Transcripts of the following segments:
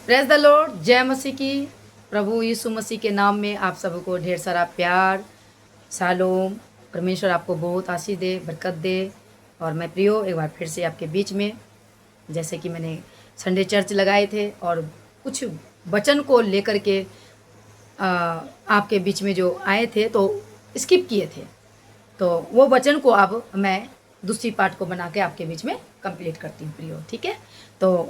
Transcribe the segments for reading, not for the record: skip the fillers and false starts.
Praise the Lord. जय मसीह की। प्रभु यीशु मसीह के नाम में आप सबको ढेर सारा प्यार, शालोम। परमेश्वर आपको बहुत आशीष दे, बरकत दे। और मैं प्रियो एक बार फिर से आपके बीच में, जैसे कि मैंने संडे चर्च लगाए थे और कुछ वचन को लेकर के आपके बीच में जो आए थे तो स्किप किए थे, तो वो वचन को अब मैं दूसरी पार्ट को बना के आपके बीच में कंप्लीट करती हूँ प्रियो। ठीक है, तो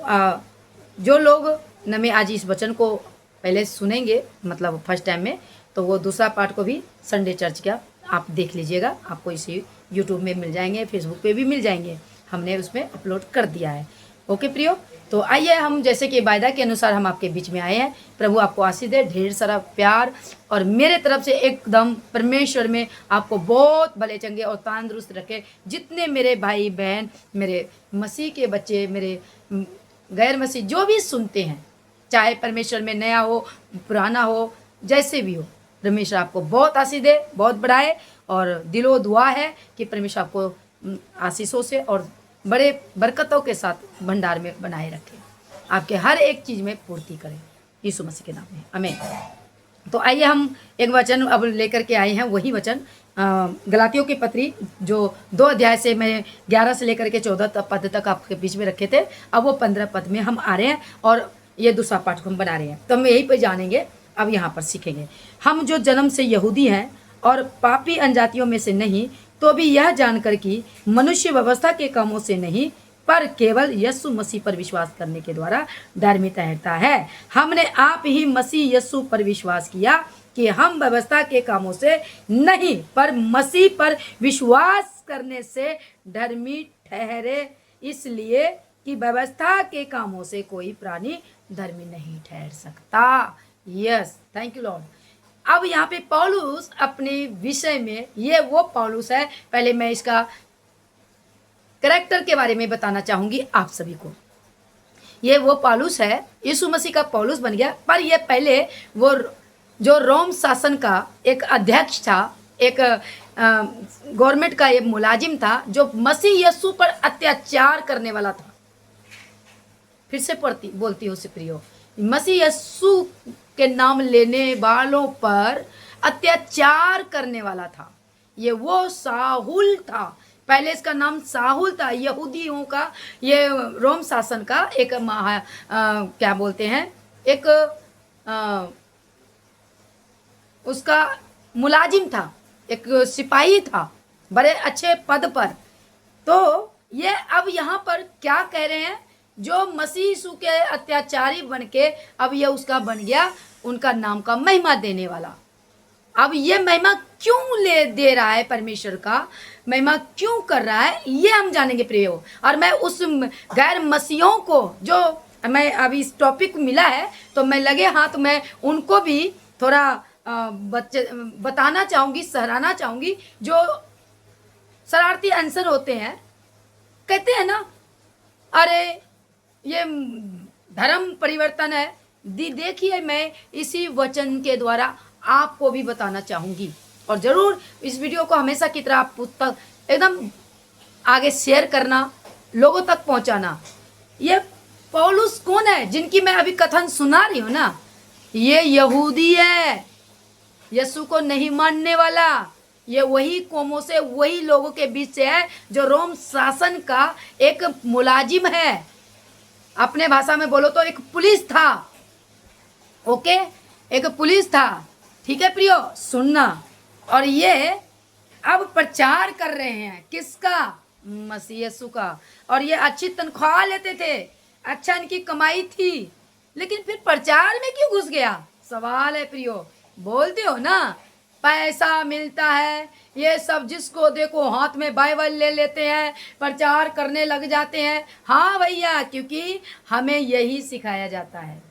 जो लोग न में आज इस वचन को पहले सुनेंगे, मतलब फर्स्ट टाइम में, तो वो दूसरा पार्ट को भी संडे चर्च का आप देख लीजिएगा। आपको इसे यूट्यूब में मिल जाएंगे, फेसबुक पे भी मिल जाएंगे, हमने उसमें अपलोड कर दिया है। ओके प्रियो, तो आइए हम जैसे कि वायदा के अनुसार हम आपके बीच में आए हैं। प्रभु आपको आशीष दे, ढेर सारा प्यार, और मेरे तरफ से एकदम परमेश्वर में आपको बहुत भले चंगे और तंदुरुस्त रखे। जितने मेरे भाई बहन, मेरे मसीह के बच्चे, मेरे गैर मसीह जो भी सुनते हैं, चाहे परमेश्वर में नया हो पुराना हो, जैसे भी हो, परमेश्वर आपको बहुत आशीष दे, बहुत बढ़ाए। और दिलो दुआ है कि परमेश्वर आपको आशीषों से और बड़े बरकतों के साथ भंडार में बनाए रखे, आपके हर एक चीज़ में पूर्ति करें, यीशु मसीह के नाम में, आमीन। तो आइए हम एक वचन अब लेकर के आए हैं, वही वचन गलातियों की पत्री, जो 2 अध्याय से मैं 11 से लेकर के 14 पद तक आपके बीच में रखे थे। अब वो 15 पद में हम आ रहे हैं और ये दूसरा पाठ को हम बना रहे हैं, तो हम यहीं पर जानेंगे। अब यहाँ पर सीखेंगे, हम जो जन्म से यहूदी हैं और पापी अनजातियों में से नहीं, तो भी यह जानकर कि मनुष्य व्यवस्था के कामों से नहीं, पर केवल यीशु मसीह पर विश्वास करने के द्वारा धार्मिक ठहरता है। हमने आप ही मसीह यीशु पर विश्वास किया कि हम व्यवस्था के कामों से नहीं, पर मसीह पर विश्वास करने से धर्मी ठहरे, इसलिए कि व्यवस्था के कामों से कोई प्राणी धर्मी नहीं ठहर सकता। Yes, thank you Lord. अब यहाँ पे पौलुस अपने विषय में, ये वो पौलुस है, पहले मैं इसका कैरेक्टर के बारे में बताना चाहूंगी आप सभी को। ये वो पौलुस है, यीशु मसीह का पौलुस बन गया, पर ये पहले वो जो रोम शासन का एक अध्यक्ष था, एक गवर्नमेंट का एक मुलाजिम था, जो मसीह यीशु पर अत्याचार करने वाला था। फिर से बोलती हूँ प्रियो, मसीह यीशु के नाम लेने वालों पर अत्याचार करने वाला था। ये वो साहुल था, पहले इसका नाम साहुल था, यहूदियों का, ये रोम शासन का एक क्या बोलते हैं, एक उसका मुलाजिम था, एक सिपाही था, बड़े अच्छे पद पर। तो ये अब यहाँ पर क्या कह रहे हैं, जो मसीह यीशु के अत्याचारी बन के अब ये उसका बन गया, उनका नाम का महिमा देने वाला। अब ये महिमा क्यों दे रहा है, परमेश्वर का महिमा क्यों कर रहा है, ये हम जानेंगे प्रियो। और मैं उस गैर मसीहों को, जो मैं अभी इस टॉपिक मिला है, तो मैं लगे हाथ में उनको भी थोड़ा बताना चाहूँगी, सहराना चाहूँगी। जो शरारती आंसर होते हैं, कहते हैं ना, अरे ये धर्म परिवर्तन है। देखिए, मैं इसी वचन के द्वारा आपको भी बताना चाहूँगी, और ज़रूर इस वीडियो को हमेशा की तरह आप तक एकदम आगे शेयर करना, लोगों तक पहुँचाना। ये पौलुस कौन है जिनकी मैं अभी कथन सुना रही हूँ ना, ये यहूदी है, यीशु को नहीं मानने वाला। ये वही कौमों से, वही लोगों के बीच से है जो रोम शासन का एक मुलाजिम है। अपने भाषा में बोलो तो एक पुलिस था। ओके, एक पुलिस था। ठीक है प्रियो, सुनना। और ये अब प्रचार कर रहे हैं किसका, मसीह यीशु का। और ये अच्छी तनख्वाह लेते थे, अच्छा इनकी कमाई थी, लेकिन फिर प्रचार में क्यों घुस गया, सवाल है प्रियो। बोलते हो ना, पैसा मिलता है, ये सब जिसको देखो हाथ में बाइबल ले लेते हैं, प्रचार करने लग जाते हैं। हाँ भैया, क्योंकि हमें यही सिखाया जाता है,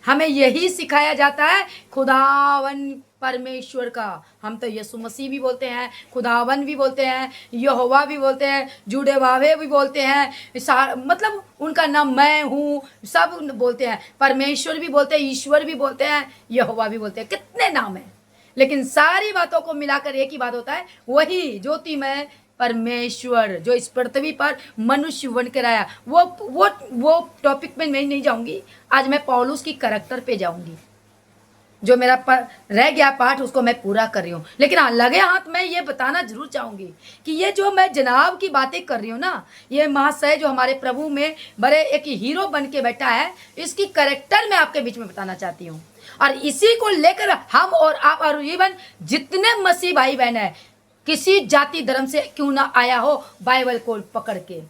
हमें यही सिखाया जाता है खुदावन परमेश्वर का। हम तो यीशु मसीह भी बोलते हैं, खुदावन भी बोलते हैं, यहोवा भी बोलते हैं, जुड़े वावे भी बोलते हैं, मतलब उनका नाम मैं हूँ, सब बोलते हैं। परमेश्वर भी बोलते हैं, ईश्वर भी बोलते हैं, यहोवा भी बोलते हैं, कितने नाम हैं। लेकिन सारी बातों को मिलाकर एक ही बात होता है, वही ज्योतिमय परमेश्वर जो इस पृथ्वी पर मनुष्य बनकर आया, वो टॉपिक में मैं नहीं जाऊंगी। आज मैं पौलुस की करैक्टर पे जाऊंगी। जो मेरा रह गया पाठ उसको मैं पूरा कर रही हूँ, लेकिन हाँ लगे हाथ मैं ये बताना जरूर चाहूंगी कि ये जो मैं जनाब की बातें कर रही हूँ ना, ये महाशय जो हमारे प्रभु में बड़े एक हीरो बन के बैठा है, इसकी करेक्टर मैं आपके बीच में बताना चाहती हूँ। और इसी को लेकर हम और आप और इवन जितने मसीह भाई बहन है, किसी जाति धर्म से क्यों ना आया हो, बाइबल को पकड़ के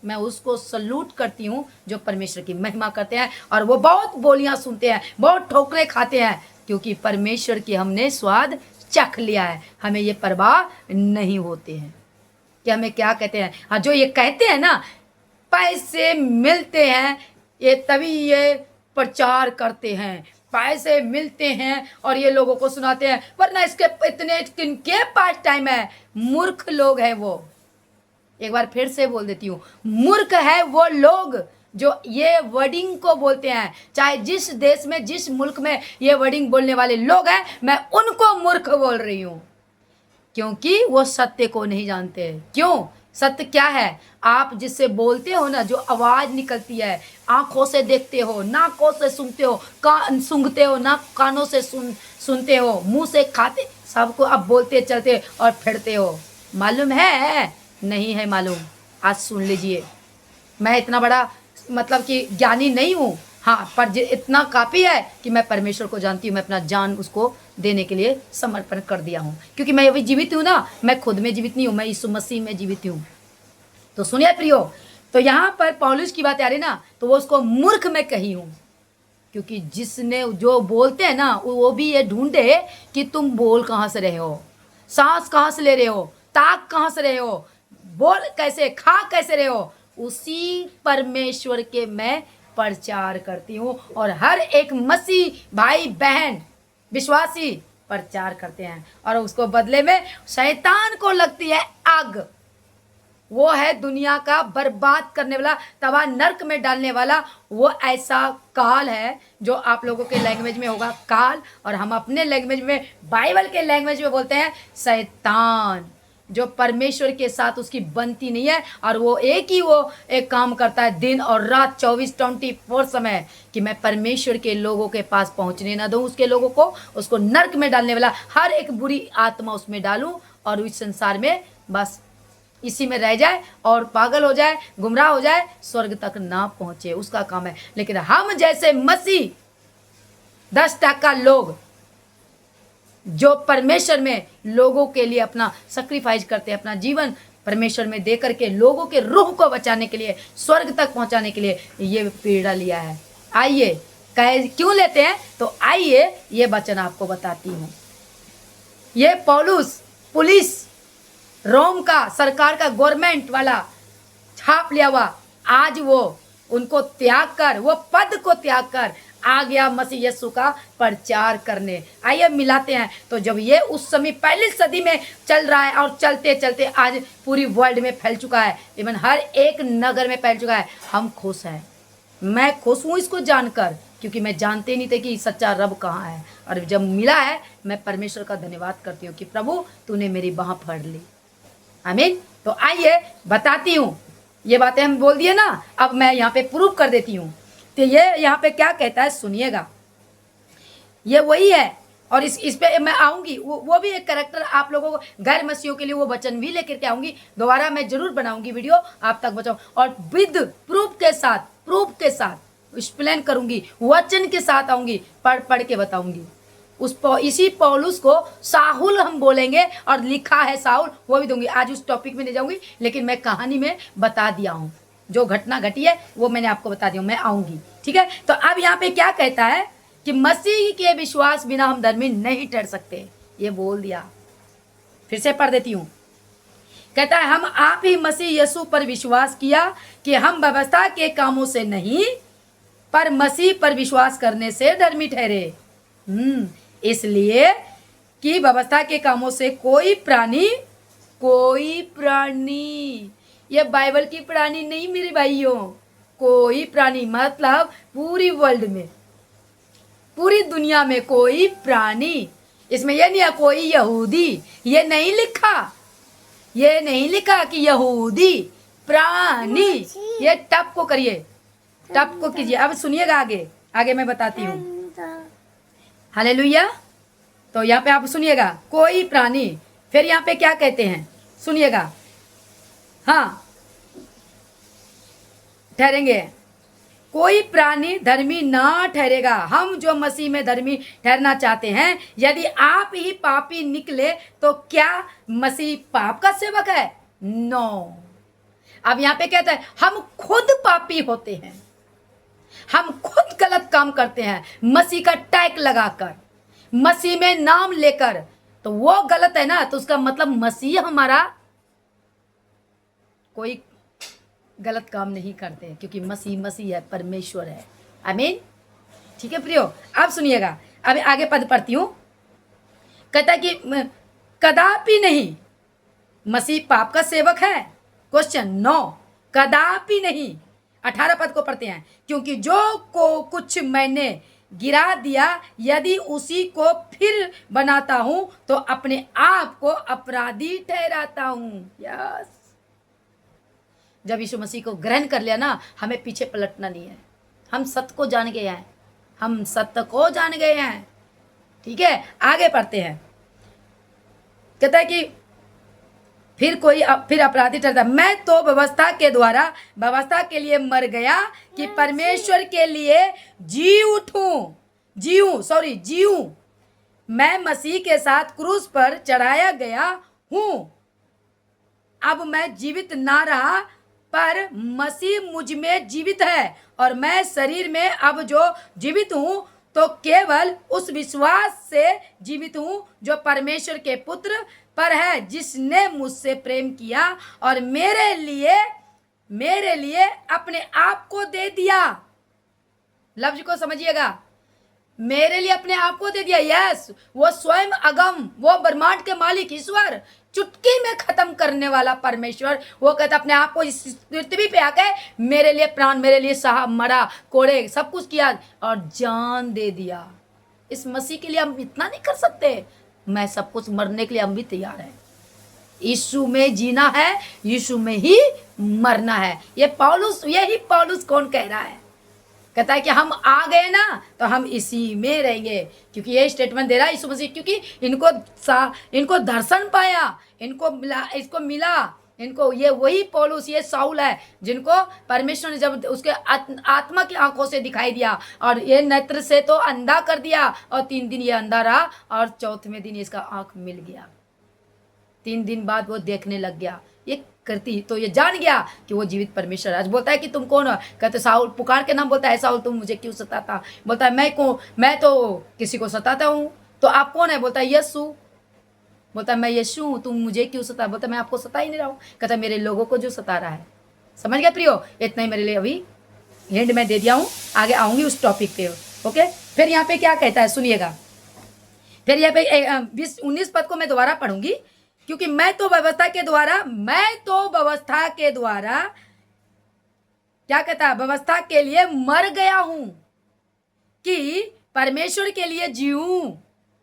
मैं उसको सल्यूट करती हूँ जो परमेश्वर की महिमा करते हैं। और वो बहुत बोलियां सुनते हैं, बहुत ठोकरे खाते हैं, क्योंकि परमेश्वर की हमने स्वाद चख लिया है। हमें ये परवाह नहीं होते हैं कि हमें क्या कहते हैं। हाँ, जो ये कहते हैं ना पैसे मिलते हैं, ये तभी ये प्रचार करते हैं, पैसे मिलते हैं और ये लोगों को सुनाते हैं, वरना इसके इतने किनके पास टाइम है। मूर्ख लोग हैं वो। एक बार फिर से बोल देती हूँ, मूर्ख है वो लोग जो ये वर्डिंग को बोलते हैं। चाहे जिस देश में, जिस मुल्क में ये वर्डिंग बोलने वाले लोग हैं, मैं उनको मूर्ख बोल रही हूँ, क्योंकि वो सत्य को नहीं जानते। क्यों? सत्य क्या है? आप जिससे बोलते हो ना, जो आवाज निकलती है, आंखों से देखते हो, नाकों से सुनते हो, सूंघते हो ना, कानों से सुनते हो, मुंह से खाते, सबको अब बोलते चलते और फिरते हो। मालूम है? नहीं है मालूम। आज सुन लीजिए, मैं इतना बड़ा मतलब कि ज्ञानी नहीं हूँ, हाँ, पर इतना काफ़ी है कि मैं परमेश्वर को जानती हूँ। मैं अपना जान उसको देने के लिए समर्पण कर दिया हूँ, क्योंकि मैं अभी जीवित हूँ ना, मैं खुद में जीवित नहीं हूँ, मैं यीशु मसीह में जीवित हूँ। तो सुनिए प्रियो, तो यहाँ पर पौलुस की बात आ रही ना, तो वो उसको मूर्ख में कही हूँ, क्योंकि जिसने जो बोलते हैं ना, वो भी ये ढूंढे कि तुम बोल कहाँ से रहे हो, सांस कहाँ से ले रहे हो, ताक कहाँ से रहे हो, बोल कैसे, खा कैसे रहे हो। उसी परमेश्वर के मैं प्रचार करती हूँ, और हर एक मसीह भाई बहन विश्वासी प्रचार करते हैं, और उसको बदले में शैतान को लगती है आग। वो है दुनिया का बर्बाद करने वाला, तवा नरक में डालने वाला। वो ऐसा काल है जो आप लोगों के लैंग्वेज में होगा काल, और हम अपने लैंग्वेज में, बाइबल के लैंग्वेज में बोलते हैं शैतान, जो परमेश्वर के साथ उसकी बनती नहीं है। और वो एक काम करता है दिन और रात 24 समय, कि मैं परमेश्वर के लोगों के पास पहुंचने ना दूं, उसके लोगों को, उसको नरक में डालने वाला हर एक बुरी आत्मा उसमें डालूं, और इस संसार में बस इसी में रह जाए और पागल हो जाए, गुमराह हो जाए, स्वर्ग तक ना पहुंचे, उसका काम है। लेकिन हम जैसे मसीह 10% लोग जो परमेश्वर में लोगों के लिए अपना सैक्रिफाइस करते हैं, अपना जीवन परमेश्वर में दे करके लोगों के रूह को बचाने के लिए, स्वर्ग तक पहुंचाने के लिए ये पीड़ा लिया है। आइए, कहे क्यों लेते हैं, तो आइए ये वचन आपको बताती हूँ। ये पौलुस पुलिस रोम का, सरकार का, गवर्नमेंट वाला छाप लिया हुआ, आज वो उनको त्याग कर, वो पद को त्याग कर आ गया मसीह यीशु का प्रचार करने। आइए मिलाते हैं। तो जब ये उस समय पहली सदी में चल रहा है, और चलते चलते आज पूरी वर्ल्ड में फैल चुका है, इवन हर एक नगर में फैल चुका है, हम खुश हैं। मैं खुश हूँ इसको जानकर, क्योंकि मैं जानते नहीं थे कि सच्चा रब कहाँ है, और जब मिला है, मैं परमेश्वर का धन्यवाद करती हूँ कि प्रभु तूने मेरी बाह पकड़ ली। आमीन। तो आइए बताती हूँ, ये बातें हम बोल दिए ना, अब मैं यहाँ पे प्रूव कर देती हूँ। तो ये यहाँ पे क्या कहता है सुनिएगा, ये वही है, और इस पे मैं आऊँगी, वो भी एक कैरेक्टर आप लोगों को, गैर मसीहों के लिए वो वचन भी लेकर के आऊँगी। दोबारा मैं जरूर बनाऊँगी वीडियो आप तक बचाऊँ, और विद प्रूफ के साथ एक्सप्लेन करूँगी, वचन के साथ आऊँगी, पढ़ के बताऊँगी। इसी पौलुस को साहुल हम बोलेंगे, और लिखा है साहुल, वो भी दूंगी। आज उस टॉपिक में नहीं जाऊंगी, लेकिन मैं कहानी में बता दिया हूँ, जो घटना घटी है वो मैंने आपको बता दिया हूँ, मैं आऊंगी। ठीक है, तो अब यहाँ पे क्या कहता है कि मसीह के विश्वास बिना हम धर्मी नहीं ठहर सकते, ये बोल दिया। फिर से पढ़ देती हूँ। कहता है हम आप ही मसीह यीशु पर विश्वास किया कि हम व्यवस्था के कामों से नहीं, पर मसीह पर विश्वास करने से धर्मी ठहरे। इसलिए कि व्यवस्था के कामों से कोई प्राणी, ये बाइबल की प्राणी नहीं मेरे भाइयों, कोई प्राणी मतलब पूरी वर्ल्ड में, पूरी दुनिया में कोई प्राणी, इसमें ये नहीं है कोई यहूदी, ये नहीं लिखा, ये नहीं लिखा कि यहूदी प्राणी। ये टप को करिए, टप को कीजिए। अब सुनिएगा, आगे आगे मैं बताती हूँ। हालेलुया। तो यहाँ पे आप सुनिएगा, कोई प्राणी, फिर यहाँ पे क्या कहते हैं सुनिएगा। हाँ, ठहरेंगे, कोई प्राणी धर्मी ना ठहरेगा। हम जो मसीह में धर्मी ठहरना चाहते हैं, यदि आप ही पापी निकले तो क्या मसीह पाप का सेवक है? नो। अब यहाँ पे कहता है हम खुद पापी होते हैं, हम खुद गलत काम करते हैं मसीह का टैग लगाकर, मसीह में नाम लेकर, तो वो गलत है ना। तो उसका मतलब मसीह हमारा कोई गलत काम नहीं करते, क्योंकि मसीह मसीह है, परमेश्वर है। आमीन। ठीक है प्रियो, अब सुनिएगा, अब आगे पद पढ़ती हूं। कहता है कि कदापि नहीं मसीह पाप का सेवक है? क्वेश्चन, नो, कदापि नहीं। 18 पद को पढ़ते हैं। क्योंकि जो को कुछ मैंने गिरा दिया, यदि उसी को फिर बनाता हूं तो अपने आप को अपराधी ठहराता हूं। यस, जब यीशु मसीह को ग्रहण कर लिया ना, हमें पीछे पलटना नहीं है। हम सत्य को जान गए हैं, हम सत्य को जान गए हैं। ठीक है, आगे पढ़ते हैं। कहता है कि फिर अपराधी ठहरता। मैं तो व्यवस्था के द्वारा व्यवस्था के लिए मर गया कि परमेश्वर के लिए जीऊं। मैं मसीह के साथ क्रूस पर चढ़ाया गया हूं। अब मैं जीवित ना रहा, पर मसीह मुझ में जीवित है, और मैं शरीर में अब जो जीवित हूं तो केवल उस विश्वास से जीवित हूं जो परमेश्वर के पुत्र पर है, जिसने मुझसे प्रेम किया और मेरे लिए अपने आप को दे दिया। लफ्ज को समझिएगा, मेरे लिए अपने आप को दे दिया। यस, वो स्वयं अगम, वो ब्रह्मांड के मालिक ईश्वर, चुटकी में खत्म करने वाला परमेश्वर, वो कहता अपने आप को इस पृथ्वी पे आके मेरे लिए प्राण, मेरे लिए साहब मरा, कोड़े, सब कुछ किया और जान दे दिया। इस मसीह के लिए हम इतना नहीं कर सकते? मैं सब कुछ मरने के लिए हम भी तैयार है। यीशु में जीना है, यीशु में ही मरना है। यही पौलुस कौन कह रहा है? कहता है कि हम आ गए ना तो हम इसी में रहेंगे, क्योंकि ये स्टेटमेंट दे रहा है यीशु मसीह, क्योंकि इनको दर्शन पाया, इसको मिला, इनको ये वही पौलुस, ये साउल है जिनको परमेश्वर ने जब उसके आत्मा की आंखों से दिखाई दिया और ये नेत्र से तो अंधा कर दिया, और 3 दिन ये अंधा रहा और चौथे दिन इसका आंख मिल गया। 3 दिन बाद वो देखने लग गया। ये करती तो ये जान गया कि वो जीवित परमेश्वर। आज बोलता है कि तुम कौन हो? कहते साउल, पुकार के नाम बोलता है, साउल तुम मुझे क्यों सताता? बोलता है मैं तो किसी को सताता हूँ। तो आप कौन है? बोलता है यीशु। बोलता है मैं यीशु हूँ, तुम मुझे क्यों सता? बोलता है मैं आपको सता ही नहीं रहा हूँ। कहता है मेरे लोगों को जो सता रहा है। समझ गया प्रियो? इतना ही मेरे लिए अभी हिंट मैं दे दिया हूँ, आगे आऊंगी उस टॉपिक पे। ओके, फिर यहाँ पे क्या कहता है सुनिएगा। फिर यहाँ पे 19 पद को मैं दोबारा पढ़ूंगी, क्योंकि मैं तो व्यवस्था के द्वारा क्या कहता है? व्यवस्था के लिए मर गया हूं कि परमेश्वर के लिए जीऊं।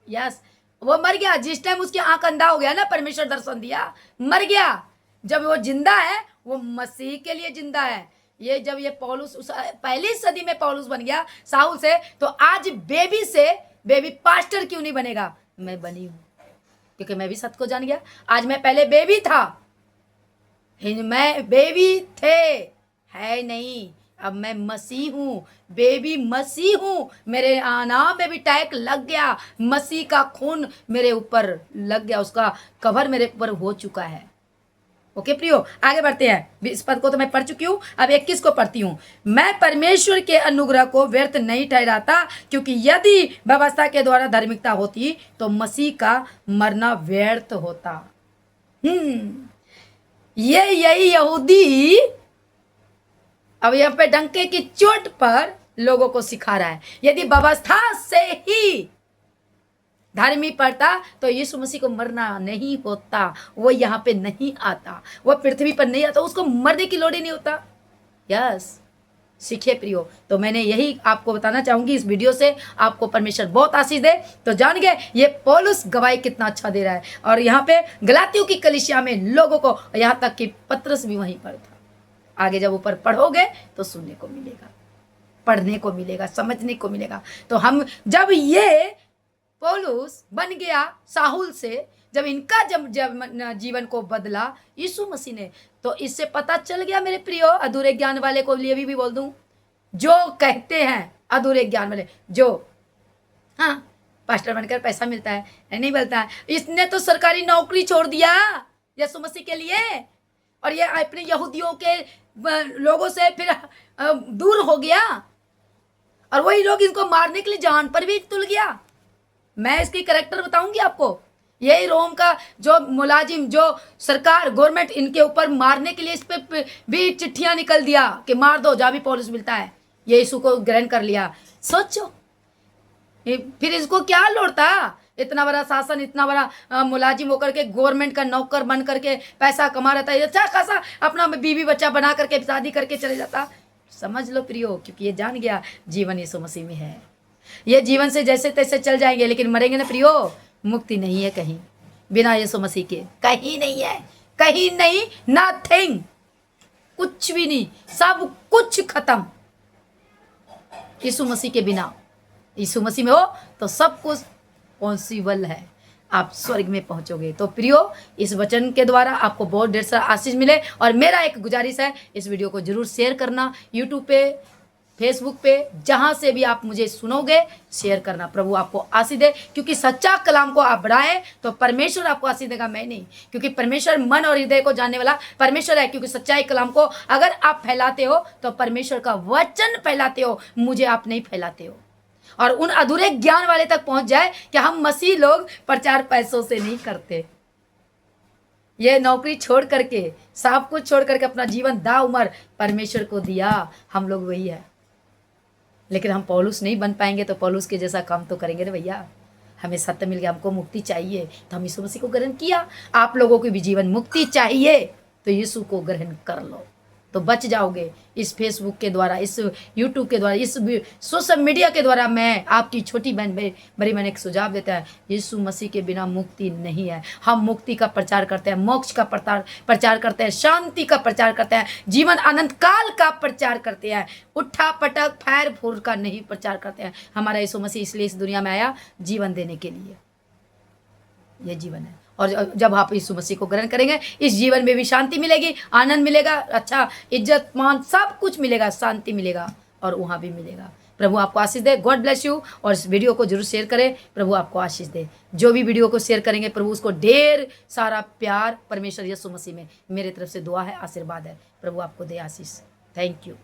यस, वो मर गया जिस टाइम उसकी आंख अंधा हो गया ना, परमेश्वर दर्शन दिया, मर गया। जब वो जिंदा है, वो मसीह के लिए जिंदा है। ये जब ये पौलुस पहली सदी में पौलुस बन गया साउल से, तो आज बेबी पास्टर क्यों नहीं बनेगा? मैं बनी हूं, क्योंकि मैं भी सत्य को जान गया। आज मैं पहले बेबी था, मैं बेबी थे है नहीं, अब मैं मसीह हूँ, बेबी मसीह हूँ। मेरे नाम में भी टैग लग गया, मसीह का खून मेरे ऊपर लग गया, उसका कवर मेरे ऊपर हो चुका है। ओके प्रियो, आगे बढ़ते हैं। इस पद को तो मैं पढ़ चुकी हूँ, अब 21 को पढ़ती हूँ। मैं परमेश्वर के अनुग्रह को व्यर्थ नहीं ठहराता, क्योंकि यदि व्यवस्था के द्वारा धार्मिकता होती तो मसीह का मरना व्यर्थ होता। यही यहूदी अब यहाँ पे डंके की चोट पर लोगों को सिखा रहा है। यदि व्यवस्था से ही धर्मी पड़ता तो यीशु मसीह को मरना नहीं होता, वो यहाँ पे नहीं आता, वो पृथ्वी पर नहीं आता, उसको मरने की लोड़ ही नहीं होता। यस, सीखे प्रियो। तो मैंने यही आपको बताना चाहूंगी इस वीडियो से, आपको परमेश्वर बहुत आशीष दे। तो जान गए ये पौलुस गवाही कितना अच्छा दे रहा है, और यहाँ पे गलातियों की कलीसिया में लोगों को, यहाँ तक कि पतरस भी वहीं पर था। आगे जब ऊपर पढ़ोगे तो सुनने को मिलेगा, पढ़ने को मिलेगा, समझने को मिलेगा। तो हम जब ये पौलुस बन गया साहुल से, जब इनका जब जीवन को बदला यीशु मसीह ने, तो इससे पता चल गया मेरे प्रियो, अधूरे ज्ञान वाले को लिए भी बोल दूं, जो कहते हैं अधूरे ज्ञान वाले, जो हाँ पास्टर बनकर पैसा मिलता है, नहीं मिलता है, इसने तो सरकारी नौकरी छोड़ दिया यीशु मसीह के लिए, और ये अपने यहूदियों के लोगों से फिर दूर हो गया, और वही लोग इनको मारने के लिए जान पर भी तुल गया। मैं इसकी कैरेक्टर बताऊंगी आपको। यही रोम का जो मुलाजिम, जो सरकार गवर्नमेंट इनके ऊपर मारने के लिए इस पे भी चिट्ठियां निकल दिया कि मार दो, जहां भी पौलुस मिलता है। ये यीशु को ग्रहण कर लिया। सोचो फिर इसको क्या लोड़ था, इतना बड़ा शासन, इतना बड़ा मुलाजिम होकर के, गवर्नमेंट का नौकर बन करके पैसा कमा रहा था, अच्छा खासा अपना बीवी बच्चा बना करके शादी करके चले जाता। समझ लो प्रियो, क्योंकि ये जान गया जीवन यीशु मसीह में है। ये जीवन से जैसे तैसे चल जाएंगे, लेकिन मरेंगे ना प्रियो, मुक्ति नहीं है कहीं बिना यीशु मसीह के, कहीं नहीं है, कहीं नहीं, नथिंग, कुछ भी नहीं, सब कुछ खत्म यीशु मसीह के बिना। यीशु मसीह में हो तो सब कुछ पॉसिबल है, आप स्वर्ग में पहुंचोगे। तो प्रियो, इस वचन के द्वारा आपको बहुत ढेर सारा आशीष मिले, और मेरा एक गुजारिश है, इस वीडियो को जरूर शेयर करना, यूट्यूब पे, फेसबुक पे, जहां से भी आप मुझे सुनोगे शेयर करना। प्रभु आपको आशीष दे, क्योंकि सच्चा कलाम को आप बढ़ाएं तो परमेश्वर आपको आशीष देगा, मैं नहीं, क्योंकि परमेश्वर मन और हृदय को जानने वाला परमेश्वर है। क्योंकि सच्चाई कलाम को अगर आप फैलाते हो तो परमेश्वर का वचन फैलाते हो, मुझे आप नहीं फैलाते हो। और उन अधूरे ज्ञान वाले तक पहुंच जाए कि हम मसीह लोग प्रचार पैसों से नहीं करते। ये नौकरी छोड़ करके, सब कुछ छोड़ करके अपना जीवन दा उमर परमेश्वर को दिया, हम लोग वही है। लेकिन हम पौलुस नहीं बन पाएंगे तो पौलुस के जैसा काम तो करेंगे ना भैया। हमें सत्य मिल गया, हमको मुक्ति चाहिए तो हम यीशु मसीह को ग्रहण किया। आप लोगों को भी जीवन मुक्ति चाहिए तो यीशु को ग्रहण कर लो, तो बच जाओगे। इस फेसबुक के द्वारा, इस यूट्यूब के द्वारा, इस सोशल मीडिया के द्वारा मैं आपकी छोटी बहन बड़ी मैंने एक सुझाव देता है, यीशु मसीह के बिना मुक्ति नहीं है। हम मुक्ति का प्रचार करते हैं, मोक्ष का प्रचार करते हैं, शांति का प्रचार करते हैं, जीवन अनंत काल का प्रचार करते हैं, उठा पटक फैर फूर का नहीं प्रचार करते हैं। हमारा यीशु मसीह इसलिए इस दुनिया में आया जीवन देने के लिए, यह जीवन है। और जब आप यीशु मसीह को ग्रहण करेंगे, इस जीवन में भी शांति मिलेगी, आनंद मिलेगा, अच्छा इज्जत मान सब कुछ मिलेगा, शांति मिलेगा, और वहाँ भी मिलेगा। प्रभु आपको आशीष दे, गॉड ब्लेस यू। और इस वीडियो को जरूर शेयर करें, प्रभु आपको आशीष दे। जो भी वीडियो को शेयर करेंगे प्रभु उसको ढेर सारा प्यार परमेश्वर यीशु मसीह में मेरे तरफ से दुआ है, आशीर्वाद है। प्रभु आपको दे आशीष। Thank you.